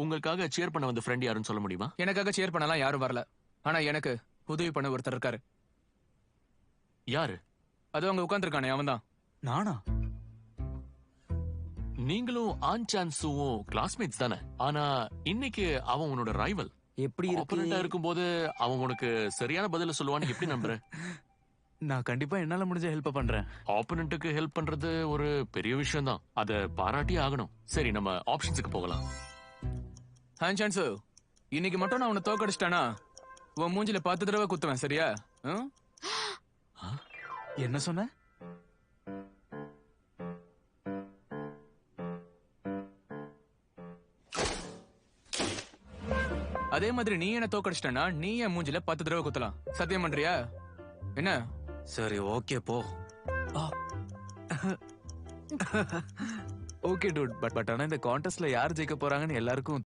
உங்களுக்காக சேர் பண்ண வந்த ஃப்ரெண்ட் யாருன்னு சொல்ல முடியுமா? எனக்காக சேர் பண்ணலாம் யாரும் வரல. ஆனா எனக்கு உதவி பண்ண ஒருத்தர் இருக்காரு. யாரு? அது அவங்க உட்கார்ந்துருக்கானே அவன் தான். நானா? நீங்களும் ஆன் சான்ஸும் கிளாஸ்மேட்ஸ் தானே? ஆனா இன்னைக்கு அவன் உன்னோட ரைவல். எப்படி ஆப்போனண்டா இருக்கும்போது அவன் உனக்கு சரியான பதில சொல்லுவான்னு எப்படி நம்புற? நான் கண்டிப்பா என்னால முடிஞ்ச ஹெல்ப் பண்றேன். ஆப்போனண்ட்டுக்கு ஹெல்ப் பண்றது ஒரு பெரிய விஷயம் தான். அத பாராட்டியே ஆகணும். சரி, நம்ம ஆப்ஷன்ஸுக்கு போகலாம். ஹான் சான்சு, இன்னைக்கு மட்டும் நான் உன்னை தோக்கடிச்சிட்டானா உன் மூஞ்சில 10 தடவை குத்துவேன், சரியா? என்ன சொன்ன? அதே மாதிரி நீ என்ன தோக்கடிச்சிட்டனா நீ என் மூஞ்சில 10 தடவை குத்தலாம். சத்தியம் பண்றியா? என்ன? சரி, ஓகே போ. ஓகே டூட், பட் ஆனா இந்த கான்டெஸ்ட்ல யார் ஜெயிக்க போறாங்கன்னு எல்லாருக்கும்